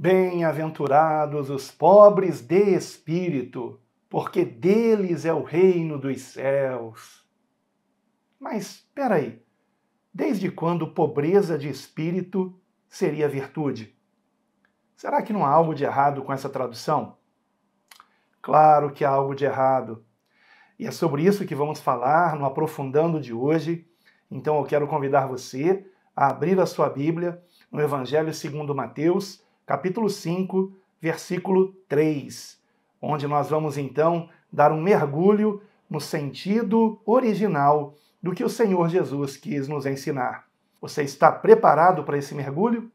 Bem-aventurados os pobres de espírito, porque deles é o reino dos céus. Mas, espera aí, desde quando pobreza de espírito seria virtude? Será que não há algo de errado com essa tradução? Claro que há algo de errado. E é sobre isso que vamos falar no Aprofundando de hoje. Então eu quero convidar você a abrir a sua Bíblia no Evangelho segundo Mateus, capítulo 5, versículo 3, onde nós vamos então dar um mergulho no sentido original do que o Senhor Jesus quis nos ensinar. Você está preparado para esse mergulho?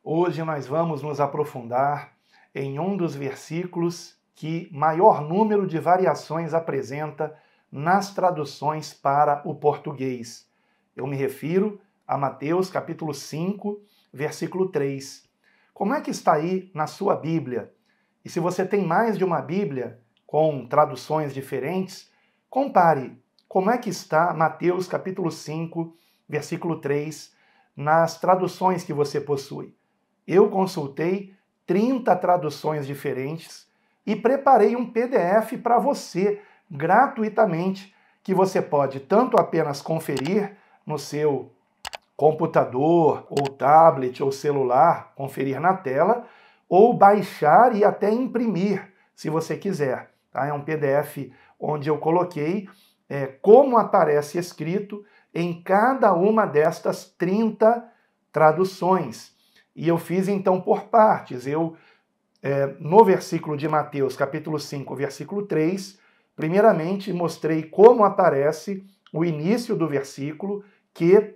Hoje nós vamos nos aprofundar em um dos versículos que maior número de variações apresenta nas traduções para o português. Eu me refiro a Mateus capítulo 5, versículo 3. Como é que está aí na sua Bíblia? E se você tem mais de uma Bíblia com traduções diferentes, compare como é que está Mateus capítulo 5, versículo 3 nas traduções que você possui. Eu consultei 30 traduções diferentes e preparei um PDF para você, gratuitamente, que você pode tanto apenas conferir no seu computador, ou tablet, ou celular, conferir na tela, ou baixar e até imprimir, se você quiser. Tá? É um PDF onde eu coloquei como aparece escrito em cada uma destas 30 traduções. E eu fiz então por partes. No versículo de Mateus, capítulo 5, versículo 3, primeiramente mostrei como aparece o início do versículo, que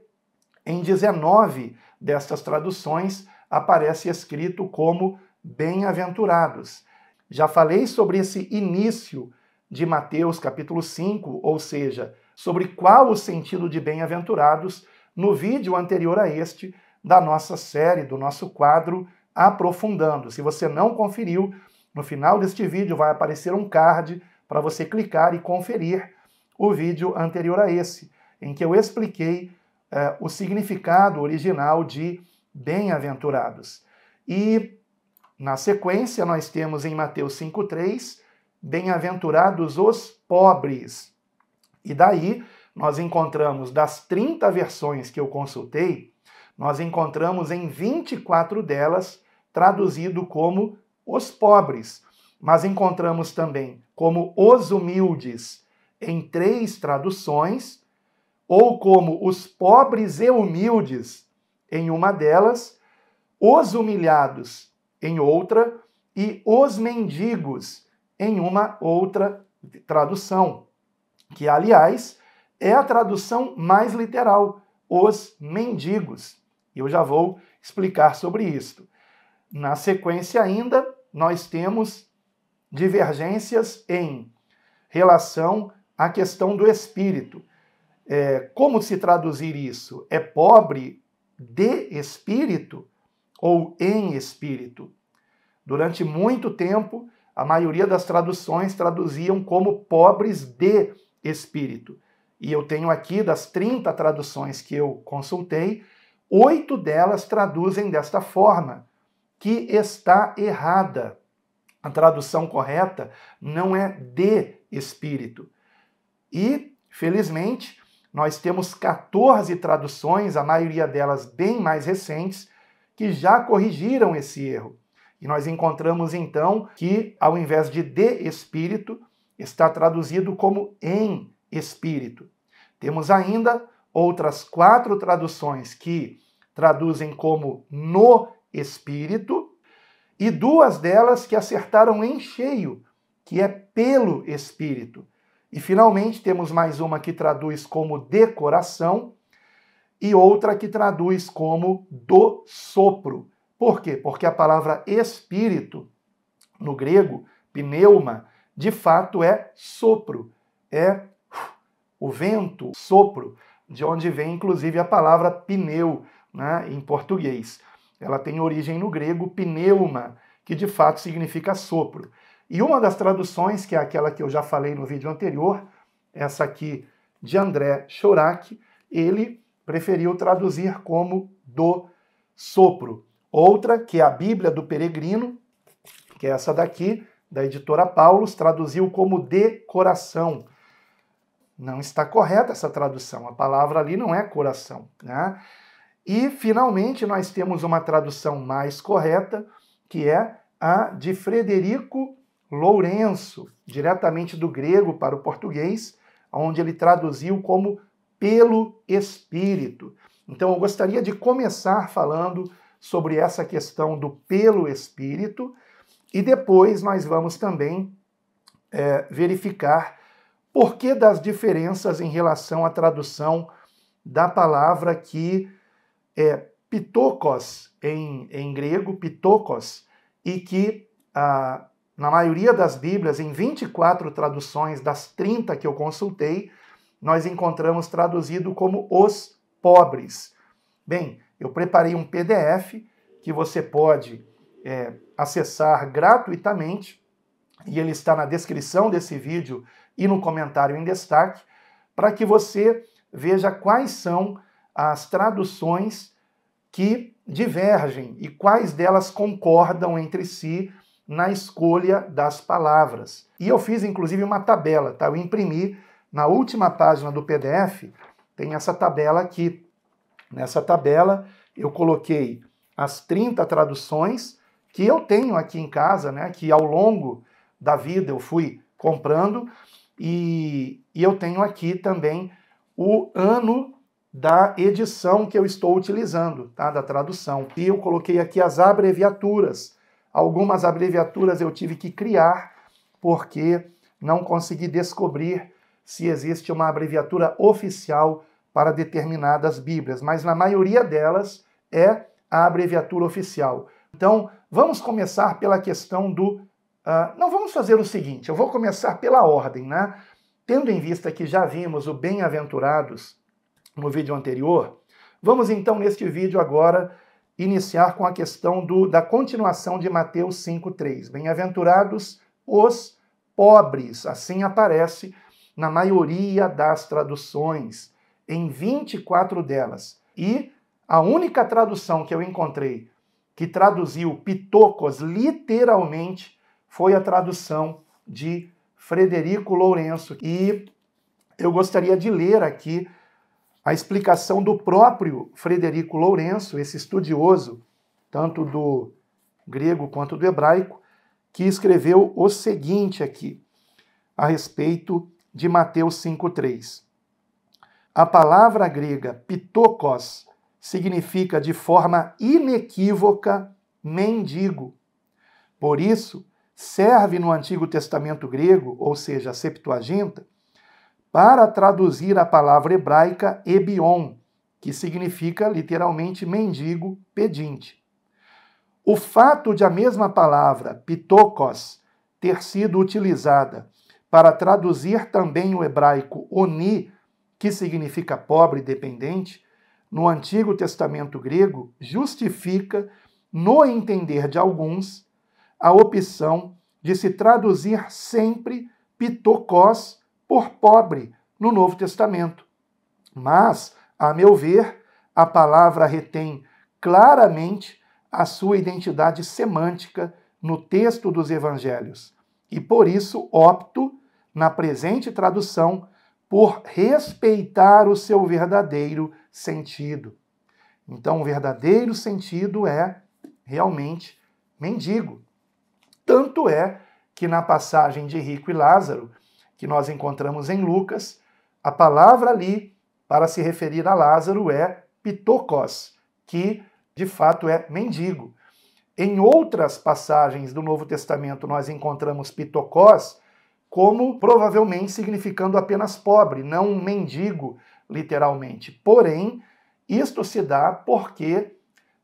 em 19 destas traduções aparece escrito como bem-aventurados. Já falei sobre esse início de Mateus, capítulo 5, ou seja, sobre qual o sentido de bem-aventurados, no vídeo anterior a este, da nossa série, do nosso quadro Aprofundando. Se você não conferiu, no final deste vídeo vai aparecer um card para você clicar e conferir o vídeo anterior a esse, em que eu expliquei o significado original de bem-aventurados. E, na sequência, nós temos em Mateus 5,3, bem-aventurados os pobres. E daí, nós encontramos, das 30 versões que eu consultei, nós encontramos em 24 delas traduzido como os pobres, mas encontramos também como os humildes em 3 traduções, ou como os pobres e humildes em uma delas, os humilhados em outra e os mendigos em uma outra tradução, que, aliás, é a tradução mais literal, os mendigos. E eu já vou explicar sobre isso. Na sequência ainda, nós temos divergências em relação à questão do espírito. Como se traduzir isso? É pobre de espírito ou em espírito? Durante muito tempo, a maioria das traduções traduziam como pobres de espírito. E eu tenho aqui, das 30 traduções que eu consultei, 8 delas traduzem desta forma, que está errada. A tradução correta não é de espírito. E, felizmente, nós temos 14 traduções, a maioria delas bem mais recentes, que já corrigiram esse erro. E nós encontramos, então, que, ao invés de espírito, está traduzido como em espírito. Temos ainda outras 4 traduções que traduzem como no espírito, e 2 delas que acertaram em cheio, que é pelo espírito. E finalmente temos mais uma que traduz como de coração e outra que traduz como do sopro. Por quê? Porque a palavra espírito, no grego, pneuma, de fato é sopro, é o vento, sopro, de onde vem inclusive a palavra pneu, né, em português. Ela tem origem no grego pneuma, que de fato significa sopro. E uma das traduções, que é aquela que eu já falei no vídeo anterior, essa aqui de André Chorak, ele preferiu traduzir como do sopro. Outra, que é a Bíblia do Peregrino, que é essa daqui, da editora Paulus, traduziu como de coração. Não está correta essa tradução, a palavra ali não é coração, né? E, finalmente, nós temos uma tradução mais correta, que é a de Frederico Lourenço, diretamente do grego para o português, onde ele traduziu como pelo Espírito. Então, eu gostaria de começar falando sobre essa questão do pelo Espírito, e depois nós vamos também verificar por que das diferenças em relação à tradução da palavra que é pitokos em grego, pitokos, e que na maioria das Bíblias, em 24 traduções das 30 que eu consultei, nós encontramos traduzido como os pobres. Bem, eu preparei um PDF que você pode acessar gratuitamente, e ele está na descrição desse vídeo e no comentário em destaque, para que você veja quais são as traduções que divergem e quais delas concordam entre si na escolha das palavras. E eu fiz inclusive uma tabela, tá? Eu imprimi na última página do PDF, tem essa tabela aqui. Nessa tabela eu coloquei as 30 traduções que eu tenho aqui em casa, né? Que ao longo da vida eu fui comprando, e eu tenho aqui também o ano da edição que eu estou utilizando, tá? Da tradução. E eu coloquei aqui as abreviaturas. Algumas abreviaturas eu tive que criar, porque não consegui descobrir se existe uma abreviatura oficial para determinadas Bíblias, mas na maioria delas é a abreviatura oficial. Então, vamos começar pela questão do... não, vamos fazer o seguinte, eu vou começar pela ordem, né? Tendo em vista que já vimos o bem-aventurados no vídeo anterior, vamos então neste vídeo agora iniciar com a questão da continuação de Mateus 5,3. Bem-aventurados os pobres, assim aparece na maioria das traduções, em 24 delas. E a única tradução que eu encontrei que traduziu pitokos literalmente foi a tradução de Frederico Lourenço. E eu gostaria de ler aqui a explicação do próprio Frederico Lourenço, esse estudioso, tanto do grego quanto do hebraico, que escreveu o seguinte aqui, a respeito de Mateus 5,3. A palavra grega pitokos significa de forma inequívoca mendigo. Por isso, serve no Antigo Testamento grego, ou seja, a Septuaginta, para traduzir a palavra hebraica ebion, que significa literalmente mendigo, pedinte. O fato de a mesma palavra, pitokos, ter sido utilizada para traduzir também o hebraico oni, que significa pobre e dependente, no Antigo Testamento grego, justifica, no entender de alguns, a opção de se traduzir sempre pitokos por pobre no Novo Testamento. Mas, a meu ver, a palavra retém claramente a sua identidade semântica no texto dos evangelhos. E por isso opto, na presente tradução, por respeitar o seu verdadeiro sentido. Então, o verdadeiro sentido é realmente mendigo. Tanto é que na passagem de Rico e Lázaro, que nós encontramos em Lucas, a palavra ali para se referir a Lázaro é pitokos, que de fato é mendigo. Em outras passagens do Novo Testamento nós encontramos pitokos como provavelmente significando apenas pobre, não mendigo literalmente. Porém, isto se dá porque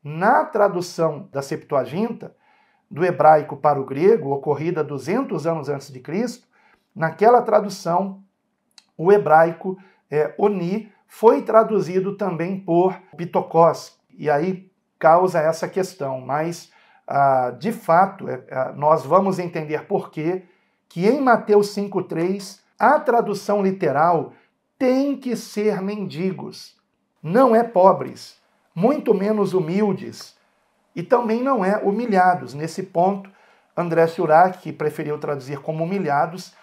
na tradução da Septuaginta, do hebraico para o grego, ocorrida 200 anos antes de Cristo, naquela tradução, o hebraico oni foi traduzido também por pitokos, e aí causa essa questão, mas de fato, nós vamos entender por quê que em Mateus 5,3, a tradução literal tem que ser mendigos, não é pobres, muito menos humildes, e também não é humilhados. Nesse ponto, André Surak, que preferiu traduzir como humilhados,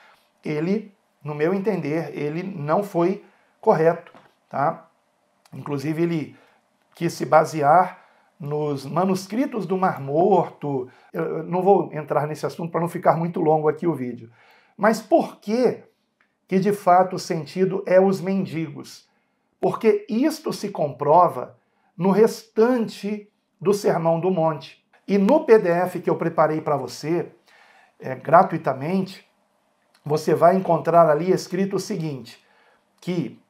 ele, no meu entender, ele não foi correto, tá? Inclusive, ele quis se basear nos manuscritos do Mar Morto. Eu não vou entrar nesse assunto para não ficar muito longo aqui o vídeo. Mas por que de fato o sentido é os mendigos? Porque isto se comprova no restante do Sermão do Monte. E no PDF que eu preparei para você, gratuitamente, você vai encontrar ali escrito o seguinte, que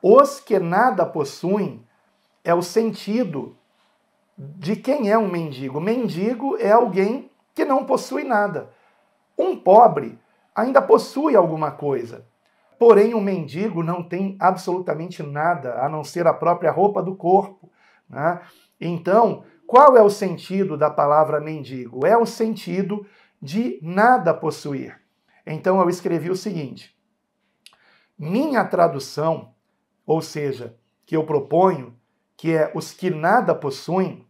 os que nada possuem é o sentido de quem é um mendigo. Mendigo é alguém que não possui nada. Um pobre ainda possui alguma coisa. Porém, um mendigo não tem absolutamente nada, a não ser a própria roupa do corpo, né? Então, qual é o sentido da palavra mendigo? É o sentido de nada possuir. Então, eu escrevi o seguinte: minha tradução, ou seja, que eu proponho, que é os que nada possuem,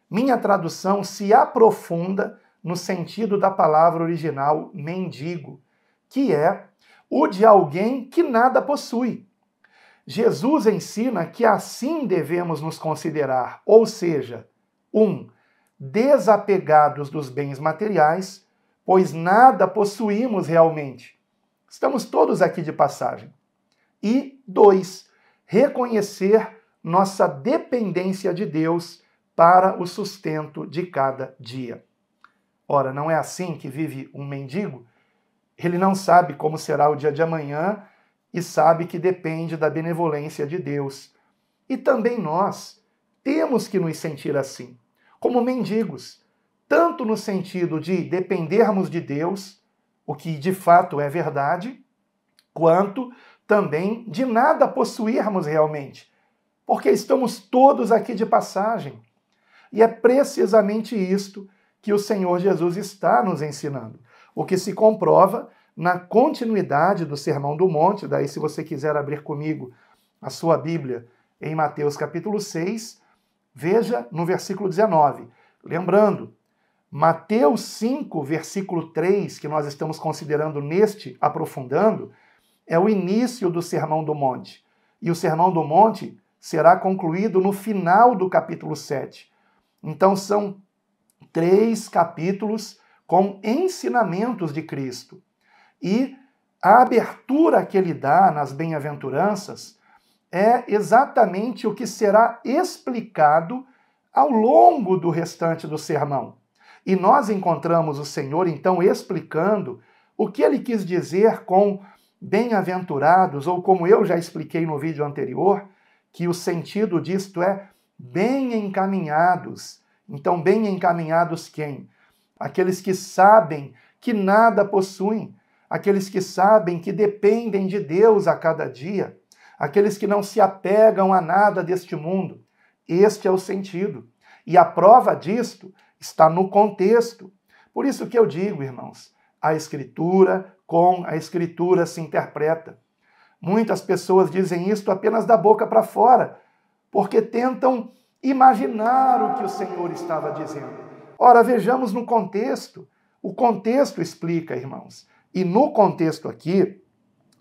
minha tradução se aprofunda no sentido da palavra original mendigo, que é o de alguém que nada possui. Jesus ensina que assim devemos nos considerar, ou seja, desapegados dos bens materiais, pois nada possuímos realmente. Estamos todos aqui de passagem. E 2, reconhecer nossa dependência de Deus para o sustento de cada dia. Ora, não é assim que vive um mendigo? Ele não sabe como será o dia de amanhã e sabe que depende da benevolência de Deus. E também nós temos que nos sentir assim, como mendigos, tanto no sentido de dependermos de Deus, o que de fato é verdade, quanto também de nada possuirmos realmente, porque estamos todos aqui de passagem. E é precisamente isto que o Senhor Jesus está nos ensinando, o que se comprova na continuidade do Sermão do Monte. Daí, se você quiser abrir comigo a sua Bíblia em Mateus capítulo 6, veja no versículo 19. Lembrando, Mateus 5, versículo 3, que nós estamos considerando neste aprofundando, é o início do Sermão do Monte. E o Sermão do Monte será concluído no final do capítulo 7. Então são 3 capítulos com ensinamentos de Cristo. E a abertura que ele dá nas bem-aventuranças é exatamente o que será explicado ao longo do restante do sermão. E nós encontramos o Senhor, então, explicando o que ele quis dizer com bem-aventurados, ou como eu já expliquei no vídeo anterior, que o sentido disto é bem encaminhados. Então, bem encaminhados quem? Aqueles que sabem que nada possuem, aqueles que sabem que dependem de Deus a cada dia, aqueles que não se apegam a nada deste mundo. Este é o sentido. E a prova disto está no contexto. Por isso que eu digo, irmãos, a Escritura com a Escritura se interpreta. Muitas pessoas dizem isto apenas da boca para fora, porque tentam imaginar o que o Senhor estava dizendo. Ora, vejamos no contexto. O contexto explica, irmãos. E no contexto aqui,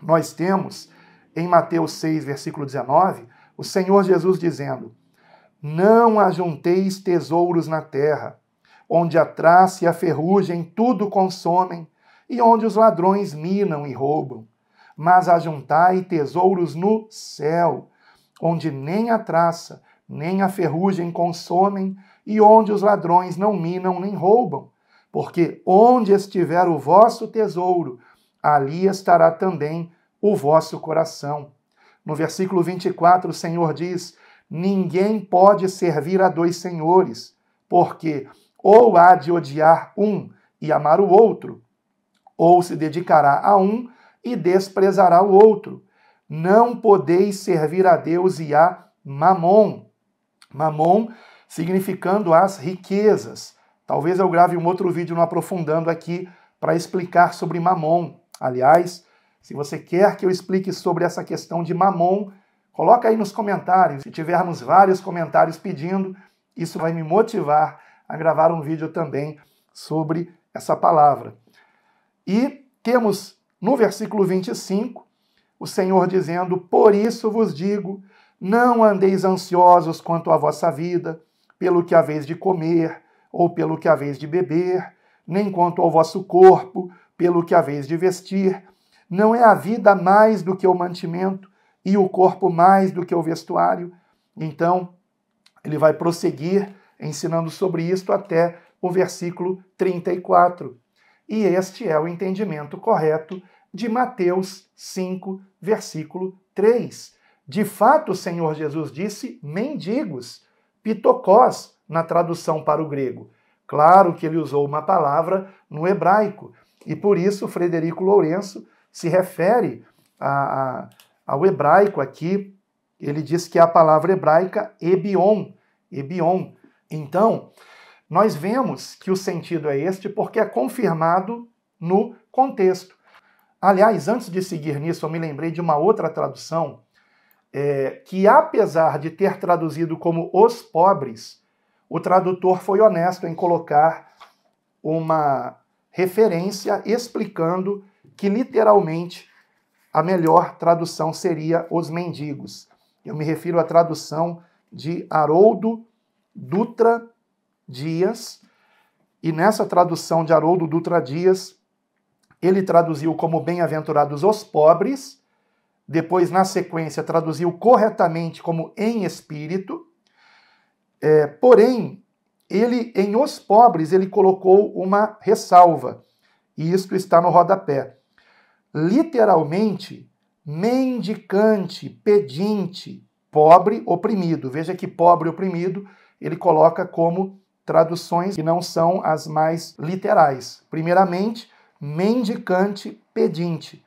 nós temos, em Mateus 6, versículo 19, o Senhor Jesus dizendo: não ajunteis tesouros na terra, onde a traça e a ferrugem tudo consomem, e onde os ladrões minam e roubam. Mas ajuntai tesouros no céu, onde nem a traça, nem a ferrugem consomem, e onde os ladrões não minam nem roubam. Porque onde estiver o vosso tesouro, ali estará também o vosso coração. No versículo 24, o Senhor diz: ninguém pode servir a 2 senhores, porque ou há de odiar um e amar o outro, ou se dedicará a um e desprezará o outro. Não podeis servir a Deus e a Mamon. Mamon significando as riquezas, Talvez eu grave um outro vídeo no Aprofundando aqui para explicar sobre Mamon. Aliás, se você quer que eu explique sobre essa questão de Mamon, coloca aí nos comentários. Se tivermos vários comentários pedindo, isso vai me motivar a gravar um vídeo também sobre essa palavra. E temos no versículo 25, o Senhor dizendo: por isso vos digo, não andeis ansiosos quanto à vossa vida, pelo que haveis de comer, ou pelo que haveis de beber, nem quanto ao vosso corpo, pelo que haveis de vestir. Não é a vida mais do que o mantimento, e o corpo mais do que o vestuário? Então, ele vai prosseguir ensinando sobre isto até o versículo 34. E este é o entendimento correto de Mateus 5, versículo 3. De fato, o Senhor Jesus disse mendigos, pitokós, na tradução para o grego. Claro que ele usou uma palavra no hebraico, e por isso Frederico Lourenço se refere ao hebraico aqui. Ele diz que é a palavra hebraica ebion. Então, nós vemos que o sentido é este porque é confirmado no contexto. Aliás, antes de seguir nisso, eu me lembrei de uma outra tradução que, apesar de ter traduzido como os pobres, o tradutor foi honesto em colocar uma referência explicando que, literalmente, a melhor tradução seria os mendigos. Eu me refiro à tradução de Haroldo Dutra Dias, e nessa tradução de Haroldo Dutra Dias, ele traduziu como bem-aventurados os pobres, depois, na sequência, traduziu corretamente como em espírito, porém, ele, em os pobres, ele colocou uma ressalva, e isto está no rodapé. Literalmente, mendicante, pedinte, pobre, oprimido. Veja que pobre, oprimido, ele coloca como traduções que não são as mais literais. Primeiramente, mendicante, pedinte.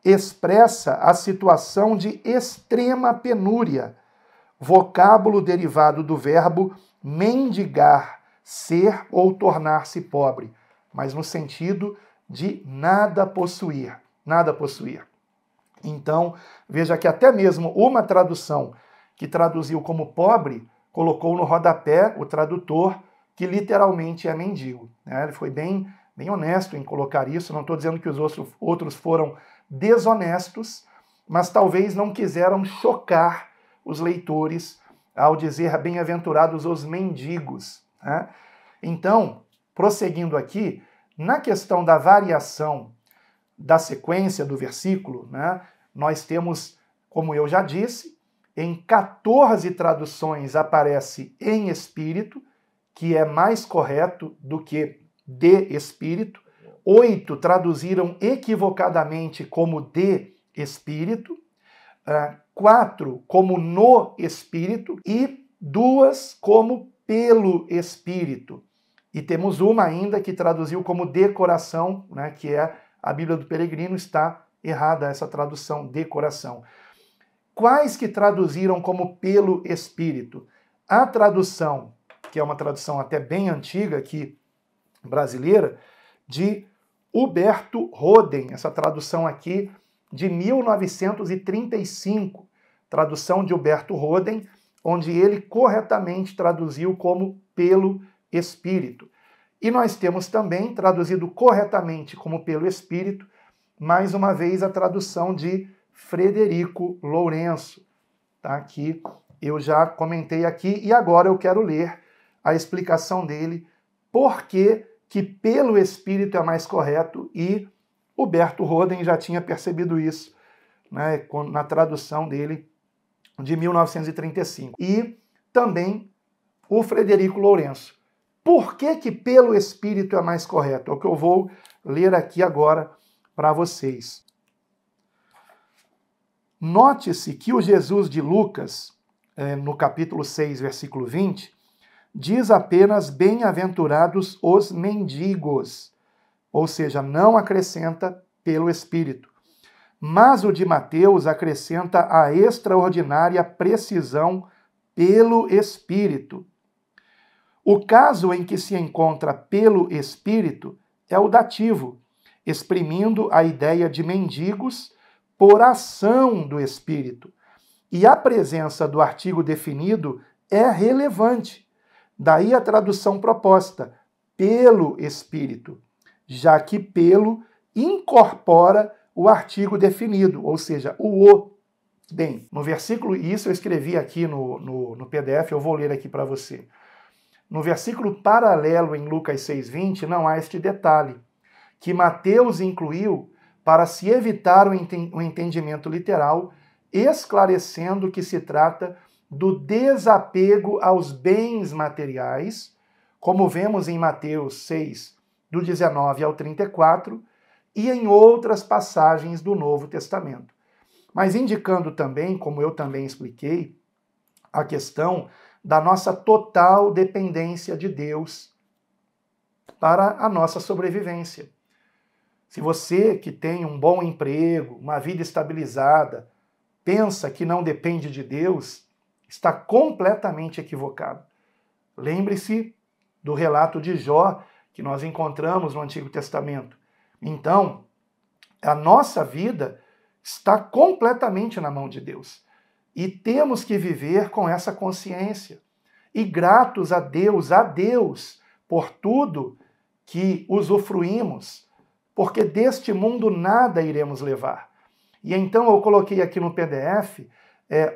Expressa a situação de extrema penúria, vocábulo derivado do verbo mendigar, ser ou tornar-se pobre, mas no sentido de nada possuir, nada possuir. Então, veja que até mesmo uma tradução que traduziu como pobre, colocou no rodapé o tradutor que literalmente é mendigo. Ele foi bem honesto em colocar isso. Não estou dizendo que os outros foram desonestos, mas talvez não quiseram chocar os leitores ao dizer bem-aventurados os mendigos. Então, prosseguindo aqui, na questão da variação da sequência do versículo, nós temos, como eu já disse, em 14 traduções aparece em espírito, que é mais correto do que de espírito. 8 traduziram equivocadamente como de espírito, 4 como no espírito e 2 como pelo espírito. E temos uma ainda que traduziu como de coração, que é a Bíblia do Peregrino. Está errada essa tradução, de coração. Quais que traduziram como pelo espírito? A tradução, que é uma tradução até bem antiga aqui, brasileira, de Huberto Roden, essa tradução aqui de 1935, tradução de Huberto Roden, onde ele corretamente traduziu como pelo Espírito. E nós temos também traduzido corretamente como pelo Espírito, mais uma vez a tradução de Frederico Lourenço, que eu já comentei aqui, e agora eu quero ler a explicação dele, por que pelo Espírito é mais correto, e Huberto Roden já tinha percebido isso, na tradução dele de 1935. E também o Frederico Lourenço. Por que pelo Espírito é mais correto? É o que eu vou ler aqui agora para vocês. Note-se que o Jesus de Lucas, no capítulo 6, versículo 20, diz apenas bem-aventurados os mendigos, ou seja, não acrescenta pelo Espírito. Mas o de Mateus acrescenta a extraordinária precisão pelo Espírito. O caso em que se encontra pelo Espírito é o dativo, exprimindo a ideia de mendigos por ação do Espírito. E a presença do artigo definido é relevante. Daí a tradução proposta, pelo Espírito, já que pelo incorpora o artigo definido, ou seja, o. Bem, no versículo, isso eu escrevi aqui no PDF, eu vou ler aqui para você. No versículo paralelo em Lucas 6,20, não há este detalhe, que Mateus incluiu para se evitar o entendimento literal, esclarecendo que se trata do desapego aos bens materiais, como vemos em Mateus 6, do 19 ao 34, e em outras passagens do Novo Testamento. Mas indicando também, como eu também expliquei, a questão da nossa total dependência de Deus para a nossa sobrevivência. Se você que tem um bom emprego, uma vida estabilizada, pensa que não depende de Deus, está completamente equivocado. Lembre-se do relato de Jó que nós encontramos no Antigo Testamento. Então, a nossa vida está completamente na mão de Deus. E temos que viver com essa consciência. E gratos a Deus por tudo que usufruímos, porque deste mundo nada iremos levar. E então eu coloquei aqui no PDF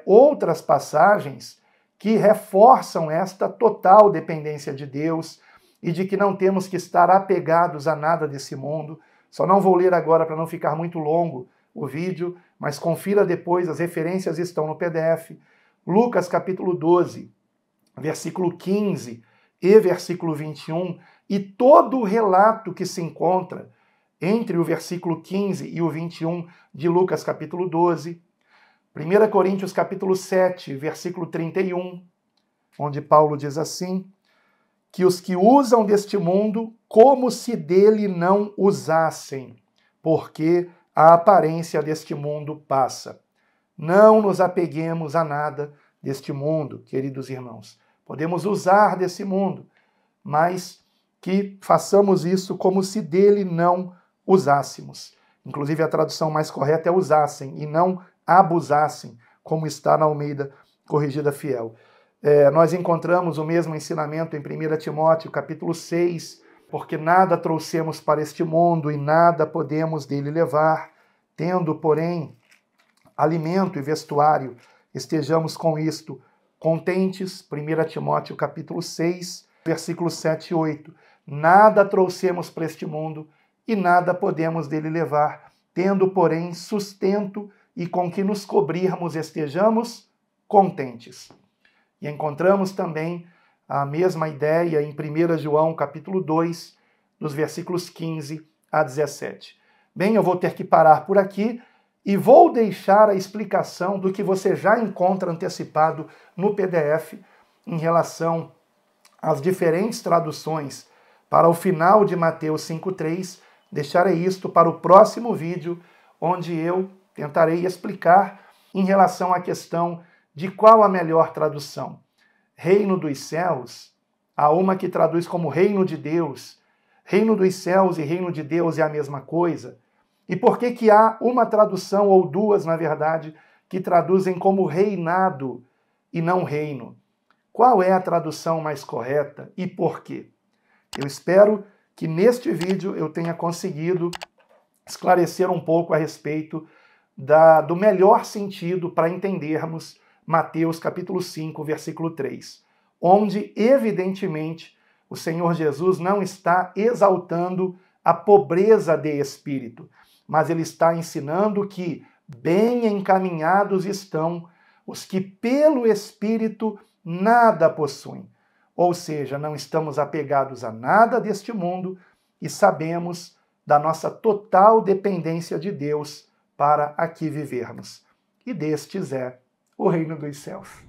outras passagens que reforçam esta total dependência de Deus e de que não temos que estar apegados a nada desse mundo. Só não vou ler agora para não ficar muito longo o vídeo, mas confira depois, as referências estão no PDF. Lucas capítulo 12, versículo 15 e versículo 21, e todo o relato que se encontra entre o versículo 15 e o 21 de Lucas capítulo 12, 1 Coríntios capítulo 7, versículo 31, onde Paulo diz assim, que os que usam deste mundo como se dele não usassem, porque a aparência deste mundo passa. Não nos apeguemos a nada deste mundo, queridos irmãos. Podemos usar desse mundo, mas que façamos isso como se dele não usássemos. Inclusive a tradução mais correta é usassem e não abusassem, como está na Almeida Corrigida Fiel. Nós encontramos o mesmo ensinamento em 1 Timóteo capítulo 6, porque nada trouxemos para este mundo e nada podemos dele levar, tendo, porém, alimento e vestuário, estejamos com isto contentes. 1 Timóteo capítulo 6, versículos 7 e 8. Nada trouxemos para este mundo e nada podemos dele levar, tendo, porém, sustento e com que nos cobrirmos estejamos contentes. E encontramos também a mesma ideia em 1 João capítulo 2, dos versículos 15 a 17. Bem, eu vou ter que parar por aqui e vou deixar a explicação do que você já encontra antecipado no PDF em relação às diferentes traduções para o final de Mateus 5,3. Deixarei isto para o próximo vídeo, onde eu tentarei explicar em relação à questão de qual a melhor tradução. Reino dos céus, há uma que traduz como reino de Deus. Reino dos céus e reino de Deus é a mesma coisa. E por que que há uma tradução, ou duas, na verdade, que traduzem como reinado e não reino? Qual é a tradução mais correta e por quê? Eu espero que neste vídeo eu tenha conseguido esclarecer um pouco a respeito do melhor sentido para entendermos Mateus capítulo 5, versículo 3, onde, evidentemente, o Senhor Jesus não está exaltando a pobreza de espírito, mas ele está ensinando que bem encaminhados estão os que pelo Espírito nada possuem. Ou seja, não estamos apegados a nada deste mundo e sabemos da nossa total dependência de Deus para aqui vivermos. E destes é o reino dos céus.